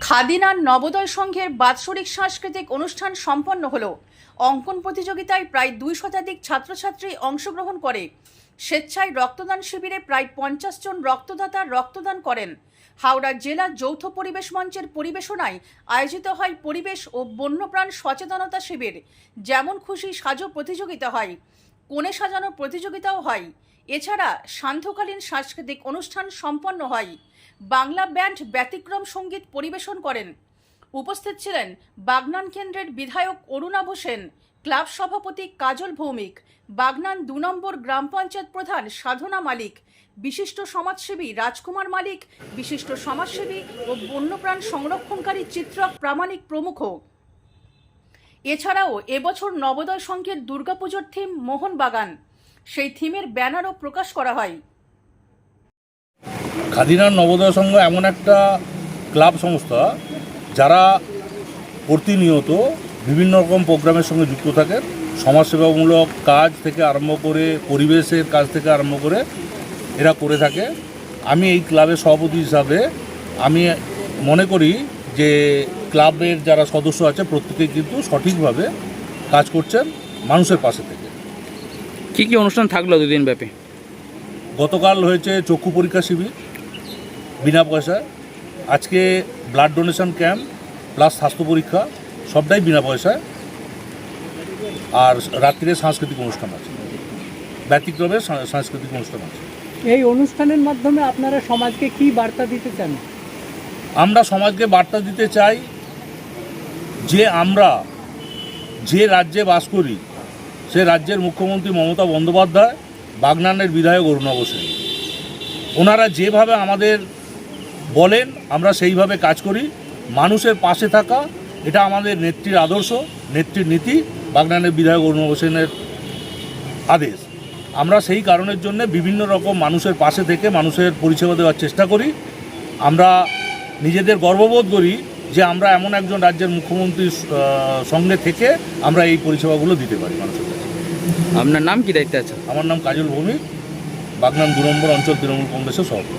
খাদিনার নবোদয় সংঘের বাৎসরিক সাংস্কৃতিক অনুষ্ঠান সম্পন্ন হলো। অঙ্কন প্রতিযোগিতায় প্রায় 2 শতাধিক ছাত্রছাত্রী অংশগ্রহণ করে। স্বেচ্ছায় রক্তদান শিবিরে প্রায় 50 জন রক্তদাতা রক্তদান করেন। হাওড়া জেলা যৌথ পরিবেশ মঞ্চের পরিবেশনায় আয়োজিত হয় পরিবেশ ও বন্যপ্রাণ সচেতনতা শিবির। যেমন খুশি সাজো প্রতিযোগিতা হয়, কোণে সাজানো প্রতিযোগিতাও হয়। এছাড়া সান্ধ্যকালীন সাংস্কৃতিক অনুষ্ঠান সম্পন্ন হয়। বাংলা ব্যান্ড ব্যতিক্রম সঙ্গীত পরিবেশন করেন। উপস্থিত ছিলেন বাগনান কেন্দ্রের বিধায়ক অরুণাভ সেন, ক্লাব সভাপতি কাজল ভৌমিক, বাগনান 2 নম্বর গ্রাম পঞ্চায়েত প্রধান সাধনা মালিক, বিশিষ্ট সমাজসেবী রাজকুমার মালিক, বিশিষ্ট সমাজসেবী ও বন্যপ্রাণ সংরক্ষণকারী চিত্রক প্রামাণিক প্রমুখ। এছাড়াও এবছর নবোদয় সংঘের দুর্গাপুজোর থিম মোহনবাগান, সেই থিমের ব্যানারও প্রকাশ করা হয়। খাদিনার নবোদয় সংঘ এমন একটা ক্লাব সংস্থা যারা প্রতিনিয়ত বিভিন্ন রকম প্রোগ্রামের সঙ্গে যুক্ত থাকে। সমাজসেবামূলক কাজ থেকে আরম্ভ করে পরিবেশের কাজ থেকে আরম্ভ করে এরা করে থাকে। আমি এই ক্লাবের সভাপতি হিসাবে আমি মনে করি যে ক্লাবের যারা সদস্য আছে প্রত্যেকেই কিন্তু সঠিকভাবে কাজ করছেন মানুষের পাশে থেকে। কী কী অনুষ্ঠান থাকলো 2 দিন ব্যাপী? গতকাল হয়েছে চক্ষু পরীক্ষা শিবির বিনা পয়সায়, আজকে ব্লাড ডোনেশন ক্যাম্প প্লাস স্বাস্থ্য পরীক্ষা, সবটাই বিনা পয়সায়। আর রাত্রিরে সাংস্কৃতিক অনুষ্ঠান আছে, ব্যতিক্রমের সাংস্কৃতিক অনুষ্ঠান আছে। এই অনুষ্ঠানের মাধ্যমে আপনারা সমাজকে কি বার্তা দিতে চান? আমরা সমাজকে বার্তা দিতে চাই যে আমরা যে রাজ্যে বাস করি সে রাজ্যের মুখ্যমন্ত্রী মমতা বন্দ্যোপাধ্যায়, বাগনানের বিধায়ক অরুণাভ সেন, ওনারা যেভাবে আমাদের বলেন আমরা সেইভাবে কাজ করি। মানুষের পাশে থাকা এটা আমাদের নেত্রীর আদর্শ, নেত্রীর নীতি, বাগনানের বিধায়ক অরুণাভ সেনের আদেশ। আমরা সেই কারণের জন্য বিভিন্ন রকম মানুষের পাশে থেকে মানুষের পরিষেবা দেওয়ার চেষ্টা করি। আমরা নিজেদের গর্ববোধ করি যে আমরা এমন একজন রাজ্যের মুখ্যমন্ত্রীর সঙ্গে থেকে আমরা এই পরিষেবাগুলো দিতে পারি মানুষের কাছে। আপনার নাম কি, দায়িত্বে আছে? আমার নাম কাজল ভৌমিক, বাগনান 2 নম্বর অঞ্চল তৃণমূল কংগ্রেসের সভাপতি।